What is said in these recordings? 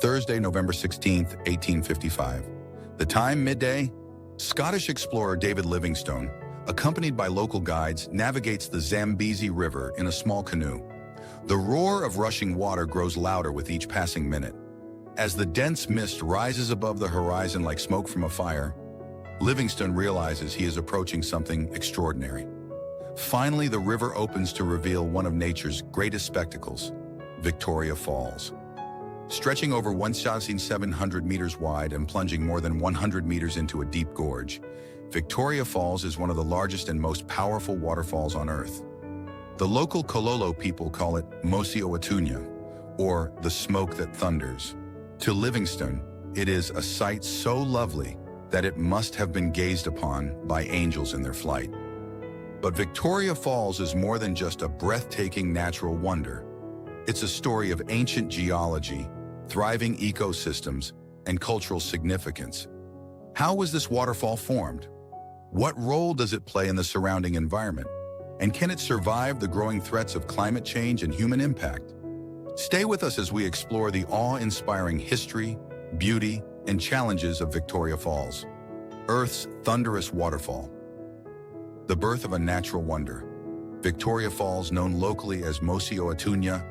Thursday, November 16th, 1855. The time, midday. Scottish explorer David Livingstone, accompanied by local guides, navigates the Zambezi River in a small canoe. The roar of rushing water grows louder with each passing minute. As the dense mist rises above the horizon like smoke from a fire, Livingstone realizes he is approaching something extraordinary. Finally, the river opens to reveal one of nature's greatest spectacles, Victoria Falls. Stretching over 1,700 meters wide and plunging more than 100 meters into a deep gorge, Victoria Falls is one of the largest and most powerful waterfalls on Earth. The local Kololo people call it Mosi Oatunya, or the smoke that thunders. To Livingstone, it is a sight so lovely that it must have been gazed upon by angels in their flight. But Victoria Falls is more than just a breathtaking natural wonder. It's a story of ancient geology, thriving ecosystems, and cultural significance. How was this waterfall formed? What role does it play in the surrounding environment? And can it survive the growing threats of climate change and human impact? Stay with us as we explore the awe-inspiring history, beauty, and challenges of Victoria Falls, Earth's thunderous waterfall. The birth of a natural wonder. Victoria Falls, known locally as Mosi Oatunya,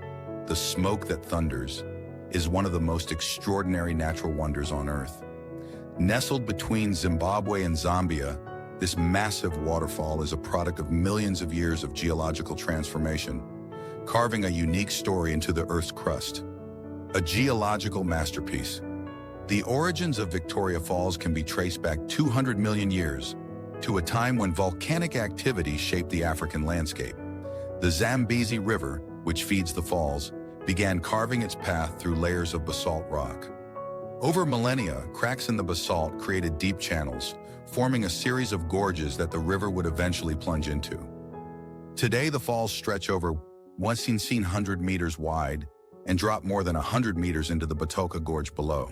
the smoke that thunders, is one of the most extraordinary natural wonders on Earth. Nestled between Zimbabwe and Zambia, this massive waterfall is a product of millions of years of geological transformation, carving a unique story into the Earth's crust. A geological masterpiece. The origins of Victoria Falls can be traced back 200 million years to a time when volcanic activity shaped the African landscape. The Zambezi River, which feeds the falls, began carving its path through layers of basalt rock. Over millennia, cracks in the basalt created deep channels, forming a series of gorges that the river would eventually plunge into. Today, the falls stretch over 1,700 meters wide and drop more than 100 meters into the Batoka Gorge below.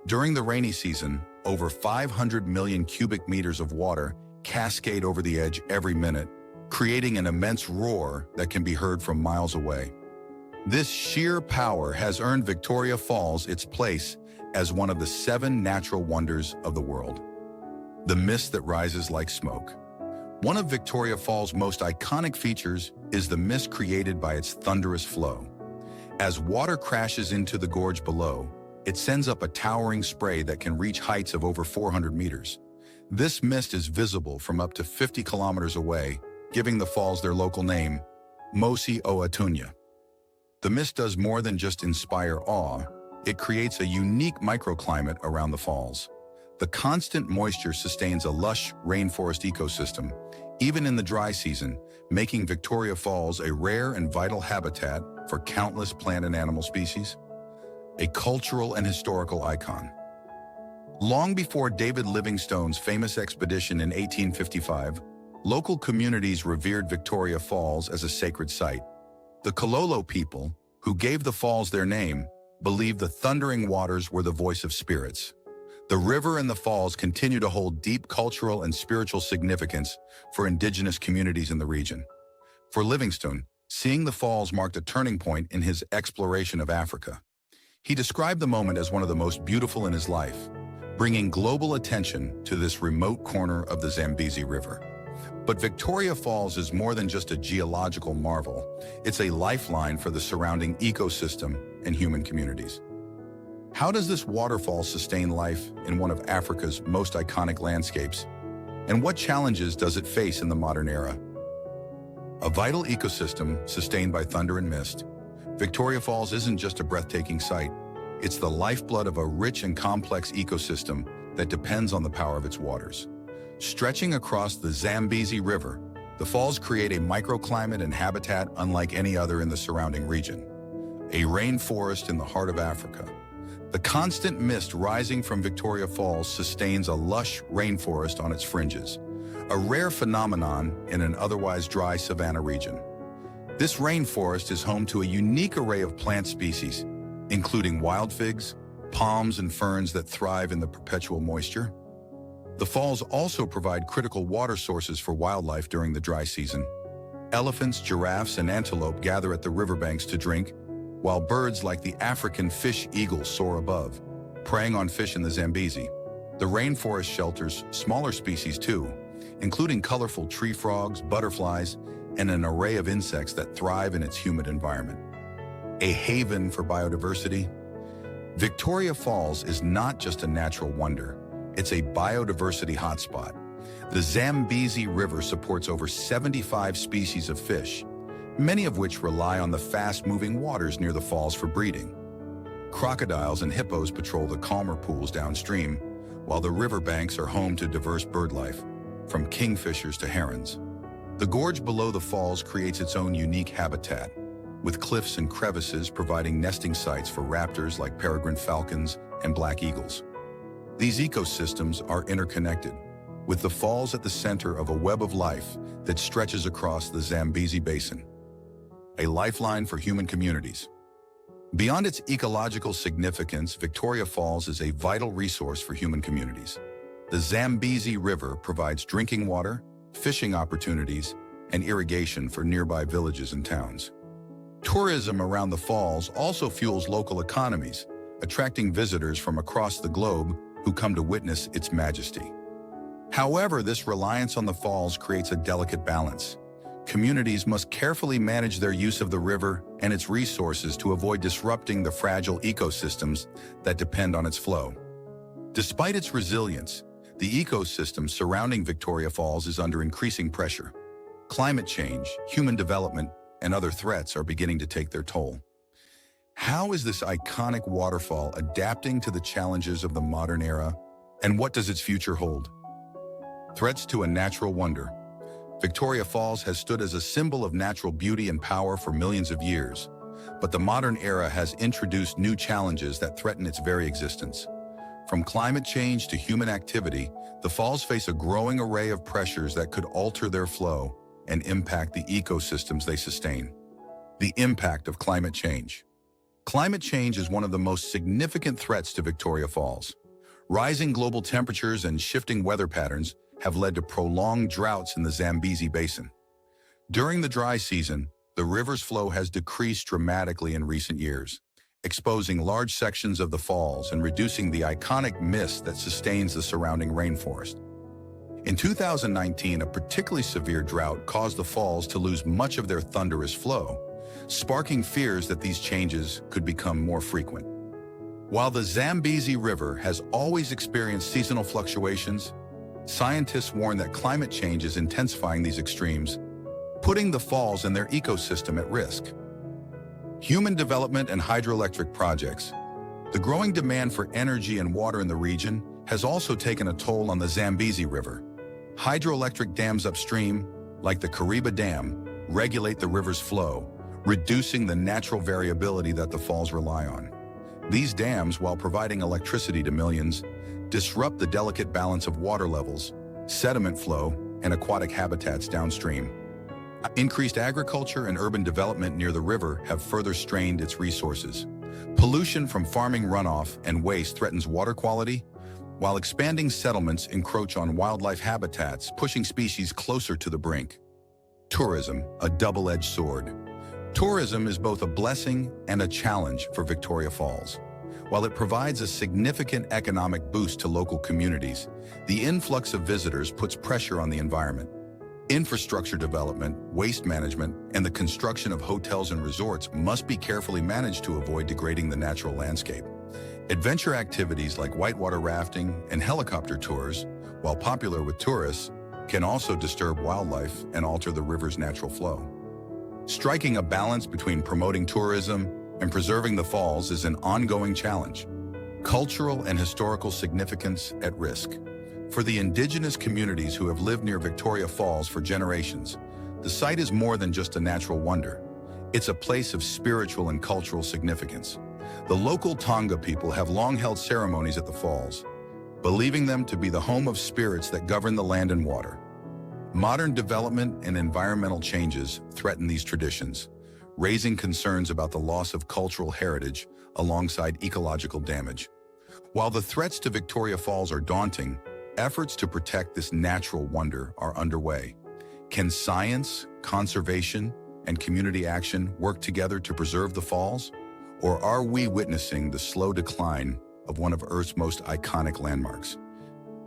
During the rainy season, over 500 million cubic meters of water cascade over the edge every minute, creating an immense roar that can be heard from miles away. This sheer power has earned Victoria Falls its place as one of the 7 natural wonders of the world. The mist that rises like smoke. One of Victoria Falls' most iconic features is the mist created by its thunderous flow. As water crashes into the gorge below, it sends up a towering spray that can reach heights of over 400 meters. This mist is visible from up to 50 kilometers away, giving the falls their local name, Mosi Oatunya. The mist does more than just inspire awe. It creates a unique microclimate around the falls. The constant moisture sustains a lush rainforest ecosystem, even in the dry season, making Victoria Falls a rare and vital habitat for countless plant and animal species. A cultural and historical icon. Long before David Livingstone's famous expedition in 1855, local communities revered Victoria Falls as a sacred site. The Kololo people, who gave the falls their name, believed the thundering waters were the voice of spirits. The river and the falls continue to hold deep cultural and spiritual significance for indigenous communities in the region. For Livingstone, seeing the falls marked a turning point in his exploration of Africa. He described the moment as one of the most beautiful in his life, bringing global attention to this remote corner of the Zambezi River. But Victoria Falls is more than just a geological marvel. It's a lifeline for the surrounding ecosystem and human communities. How does this waterfall sustain life in one of Africa's most iconic landscapes? And what challenges does it face in the modern era? A vital ecosystem sustained by thunder and mist, Victoria Falls isn't just a breathtaking sight. It's the lifeblood of a rich and complex ecosystem that depends on the power of its waters. Stretching across the Zambezi River, the falls create a microclimate and habitat unlike any other in the surrounding region. A rainforest in the heart of Africa. The constant mist rising from Victoria Falls sustains a lush rainforest on its fringes, a rare phenomenon in an otherwise dry savanna region. This rainforest is home to a unique array of plant species, including wild figs, palms, and ferns that thrive in the perpetual moisture. The falls also provide critical water sources for wildlife during the dry season. Elephants, giraffes, and antelope gather at the riverbanks to drink, while birds like the African fish eagle soar above, preying on fish in the Zambezi. The rainforest shelters smaller species too, including colorful tree frogs, butterflies, and an array of insects that thrive in its humid environment. A haven for biodiversity? Victoria Falls is not just a natural wonder, it's a biodiversity hotspot. The Zambezi River supports over 75 species of fish, many of which rely on the fast-moving waters near the falls for breeding. Crocodiles and hippos patrol the calmer pools downstream, while the riverbanks are home to diverse bird life, from kingfishers to herons. The gorge below the falls creates its own unique habitat, with cliffs and crevices providing nesting sites for raptors like peregrine falcons and black eagles. These ecosystems are interconnected, with the falls at the center of a web of life that stretches across the Zambezi Basin, a lifeline for human communities. Beyond its ecological significance, Victoria Falls is a vital resource for human communities. The Zambezi River provides drinking water, fishing opportunities, and irrigation for nearby villages and towns. Tourism around the falls also fuels local economies, attracting visitors from across the globe who come to witness its majesty. However, this reliance on the falls creates a delicate balance. Communities must carefully manage their use of the river and its resources to avoid disrupting the fragile ecosystems that depend on its flow. Despite its resilience, the ecosystem surrounding Victoria Falls is under increasing pressure. Climate change, human development, and other threats are beginning to take their toll. How is this iconic waterfall adapting to the challenges of the modern era, and what does its future hold? Threats to a natural wonder. Victoria Falls has stood as a symbol of natural beauty and power for millions of years, but the modern era has introduced new challenges that threaten its very existence. From climate change to human activity, the falls face a growing array of pressures that could alter their flow and impact the ecosystems they sustain. The impact of climate change. Climate change is one of the most significant threats to Victoria Falls. Rising global temperatures and shifting weather patterns have led to prolonged droughts in the Zambezi Basin. During the dry season, the river's flow has decreased dramatically in recent years, exposing large sections of the falls and reducing the iconic mist that sustains the surrounding rainforest. In 2019, a particularly severe drought caused the falls to lose much of their thunderous flow, sparking fears that these changes could become more frequent. While the Zambezi River has always experienced seasonal fluctuations, scientists warn that climate change is intensifying these extremes, putting the falls and their ecosystem at risk. Human development and hydroelectric projects. The growing demand for energy and water in the region has also taken a toll on the Zambezi River. Hydroelectric dams upstream, like the Kariba Dam, regulate the river's flow, reducing the natural variability that the falls rely on. These dams, while providing electricity to millions, disrupt the delicate balance of water levels, sediment flow, and aquatic habitats downstream. Increased agriculture and urban development near the river have further strained its resources. Pollution from farming runoff and waste threatens water quality, while expanding settlements encroach on wildlife habitats, pushing species closer to the brink. Tourism, a double-edged sword. Tourism is both a blessing and a challenge for Victoria Falls. While it provides a significant economic boost to local communities, the influx of visitors puts pressure on the environment. Infrastructure development, waste management, and the construction of hotels and resorts must be carefully managed to avoid degrading the natural landscape. Adventure activities like whitewater rafting and helicopter tours, while popular with tourists, can also disturb wildlife and alter the river's natural flow. Striking a balance between promoting tourism and preserving the falls is an ongoing challenge. Cultural and historical significance at risk. For the indigenous communities who have lived near Victoria Falls for generations, the site is more than just a natural wonder. It's a place of spiritual and cultural significance. The local Tonga people have long held ceremonies at the falls, believing them to be the home of spirits that govern the land and water. Modern development and environmental changes threaten these traditions, raising concerns about the loss of cultural heritage alongside ecological damage. While the threats to Victoria Falls are daunting, efforts to protect this natural wonder are underway. Can science, conservation, and community action work together to preserve the falls? Or are we witnessing the slow decline of one of Earth's most iconic landmarks?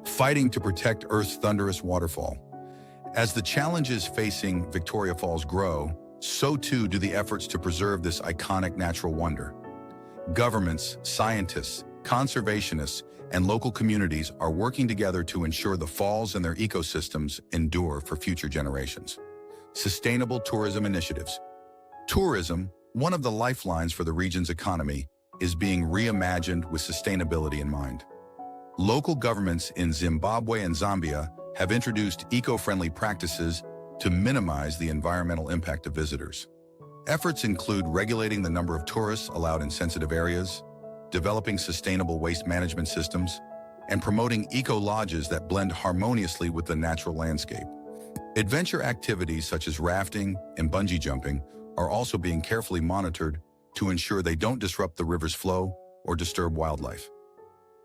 Fighting to protect Earth's thunderous waterfall. As the challenges facing Victoria Falls grow, so too do the efforts to preserve this iconic natural wonder. Governments, scientists, conservationists, and local communities are working together to ensure the falls and their ecosystems endure for future generations. Sustainable tourism initiatives. Tourism, one of the lifelines for the region's economy, is being reimagined with sustainability in mind. Local governments in Zimbabwe and Zambia have introduced eco-friendly practices to minimize the environmental impact of visitors. Efforts include regulating the number of tourists allowed in sensitive areas, developing sustainable waste management systems, and promoting eco-lodges that blend harmoniously with the natural landscape. Adventure activities such as rafting and bungee jumping are also being carefully monitored to ensure they don't disrupt the river's flow or disturb wildlife.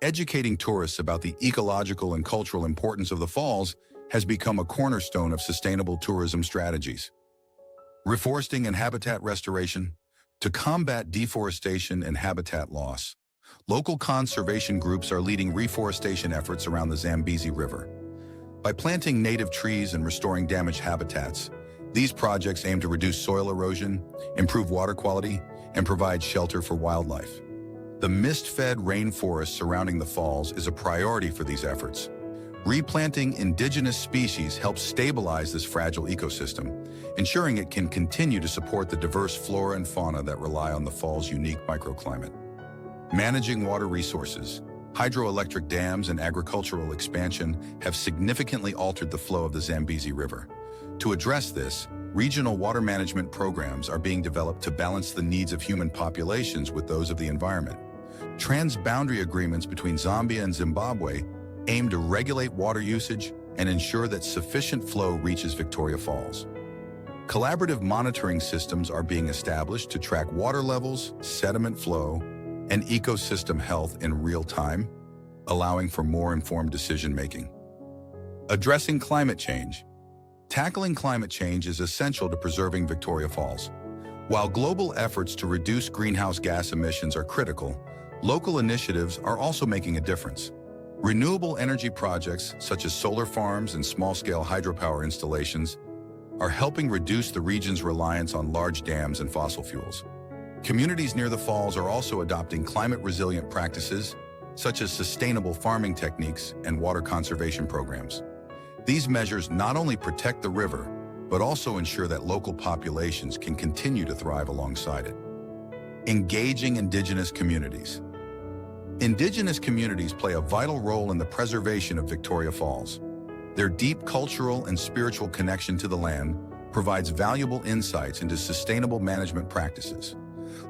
Educating tourists about the ecological and cultural importance of the falls has become a cornerstone of sustainable tourism strategies. Reforesting and habitat restoration. To combat deforestation and habitat loss, local conservation groups are leading reforestation efforts around the Zambezi River. By planting native trees and restoring damaged habitats, these projects aim to reduce soil erosion, improve water quality, and provide shelter for wildlife. The mist-fed rainforest surrounding the falls is a priority for these efforts. Replanting indigenous species helps stabilize this fragile ecosystem, ensuring it can continue to support the diverse flora and fauna that rely on the fall's unique microclimate. Managing water resources. Hydroelectric dams and agricultural expansion have significantly altered the flow of the Zambezi River. To address this, regional water management programs are being developed to balance the needs of human populations with those of the environment. Transboundary agreements between Zambia and Zimbabwe aim to regulate water usage and ensure that sufficient flow reaches Victoria Falls. Collaborative monitoring systems are being established to track water levels, sediment flow, and ecosystem health in real time, allowing for more informed decision-making. Addressing climate change. Tackling climate change is essential to preserving Victoria Falls. While global efforts to reduce greenhouse gas emissions are critical, local initiatives are also making a difference. Renewable energy projects, such as solar farms and small-scale hydropower installations, are helping reduce the region's reliance on large dams and fossil fuels. Communities near the falls are also adopting climate-resilient practices, such as sustainable farming techniques and water conservation programs. These measures not only protect the river, but also ensure that local populations can continue to thrive alongside it. Engaging indigenous communities. Indigenous communities play a vital role in the preservation of Victoria Falls. Their deep cultural and spiritual connection to the land provides valuable insights into sustainable management practices.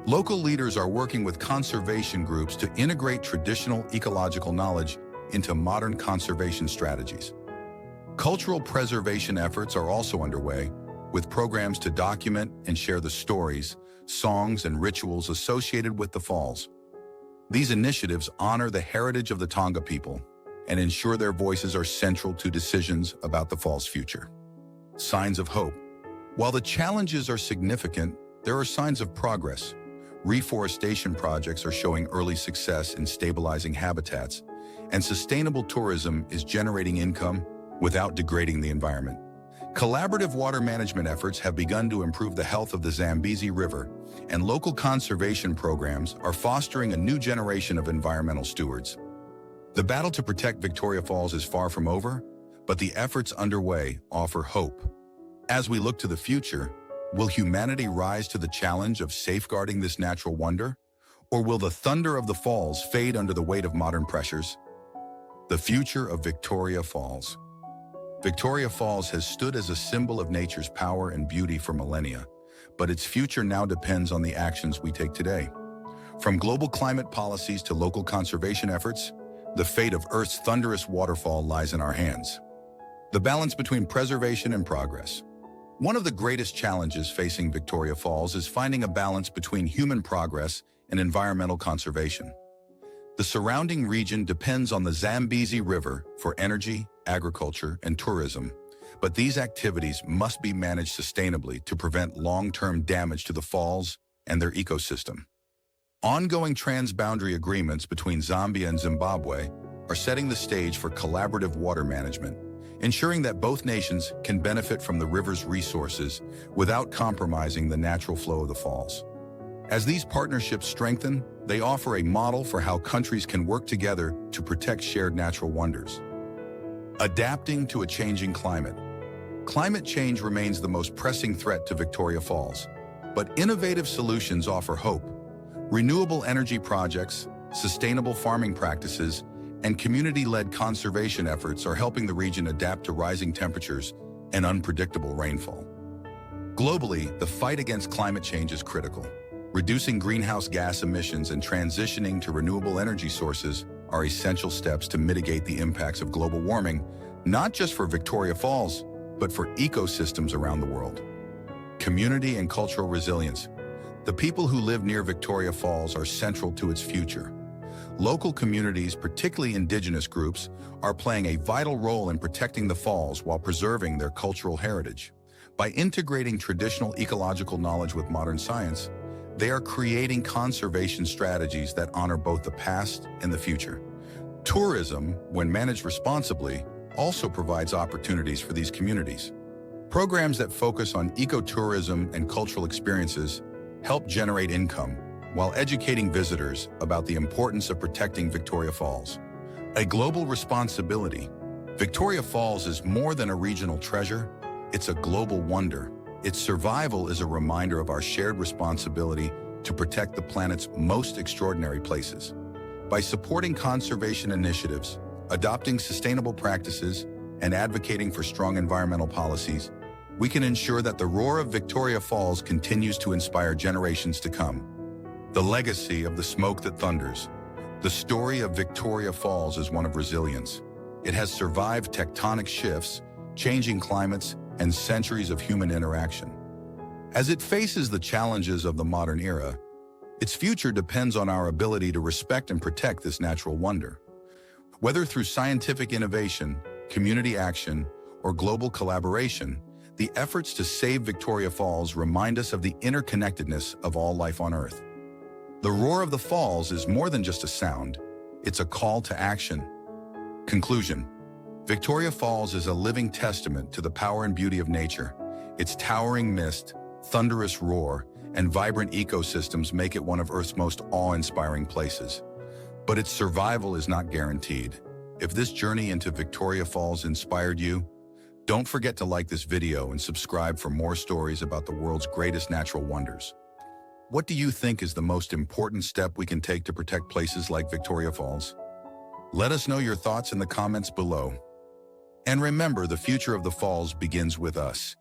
Local leaders are working with conservation groups to integrate traditional ecological knowledge into modern conservation strategies. Cultural preservation efforts are also underway, with programs to document and share the stories, songs, and rituals associated with the falls. These initiatives honor the heritage of the Tonga people and ensure their voices are central to decisions about the fall's future. Signs of hope. While the challenges are significant, there are signs of progress. Reforestation projects are showing early success in stabilizing habitats, and sustainable tourism is generating income without degrading the environment. Collaborative water management efforts have begun to improve the health of the Zambezi River, and local conservation programs are fostering a new generation of environmental stewards. The battle to protect Victoria Falls is far from over, but the efforts underway offer hope. As we look to the future, will humanity rise to the challenge of safeguarding this natural wonder? Or will the thunder of the falls fade under the weight of modern pressures? The future of Victoria Falls. Victoria Falls has stood as a symbol of nature's power and beauty for millennia, but its future now depends on the actions we take today. From global climate policies to local conservation efforts, the fate of Earth's thunderous waterfall lies in our hands. The balance between preservation and progress. One of the greatest challenges facing Victoria Falls is finding a balance between human progress and environmental conservation. The surrounding region depends on the Zambezi River for energy, agriculture, and tourism, but these activities must be managed sustainably to prevent long-term damage to the falls and their ecosystem. Ongoing transboundary agreements between Zambia and Zimbabwe are setting the stage for collaborative water management, ensuring that both nations can benefit from the river's resources without compromising the natural flow of the falls. As these partnerships strengthen, they offer a model for how countries can work together to protect shared natural wonders. Adapting to a changing climate. Climate change remains the most pressing threat to Victoria Falls, but innovative solutions offer hope. Renewable energy projects, sustainable farming practices, and community-led conservation efforts are helping the region adapt to rising temperatures and unpredictable rainfall. Globally, the fight against climate change is critical. Reducing greenhouse gas emissions and transitioning to renewable energy sources are essential steps to mitigate the impacts of global warming, not just for Victoria Falls, but for ecosystems around the world. Community and cultural resilience. The people who live near Victoria Falls are central to its future. Local communities, particularly indigenous groups, are playing a vital role in protecting the falls while preserving their cultural heritage. By integrating traditional ecological knowledge with modern science, they are creating conservation strategies that honor both the past and the future. Tourism, when managed responsibly, also provides opportunities for these communities. Programs that focus on ecotourism and cultural experiences help generate income while educating visitors about the importance of protecting Victoria Falls. A global responsibility. Victoria Falls is more than a regional treasure, it's a global wonder. Its survival is a reminder of our shared responsibility to protect the planet's most extraordinary places. By supporting conservation initiatives, adopting sustainable practices, and advocating for strong environmental policies, we can ensure that the roar of Victoria Falls continues to inspire generations to come. The legacy of the smoke that thunders. The story of Victoria Falls is one of resilience. It has survived tectonic shifts, changing climates, and centuries of human interaction. As it faces the challenges of the modern era, its future depends on our ability to respect and protect this natural wonder. Whether through scientific innovation, community action, or global collaboration, the efforts to save Victoria Falls remind us of the interconnectedness of all life on Earth. The roar of the falls is more than just a sound, it's a call to action. Conclusion. Victoria Falls is a living testament to the power and beauty of nature. Its towering mist, thunderous roar, and vibrant ecosystems make it one of Earth's most awe-inspiring places. But its survival is not guaranteed. If this journey into Victoria Falls inspired you, don't forget to like this video and subscribe for more stories about the world's greatest natural wonders. What do you think is the most important step we can take to protect places like Victoria Falls? Let us know your thoughts in the comments below. And remember, the future of the falls begins with us.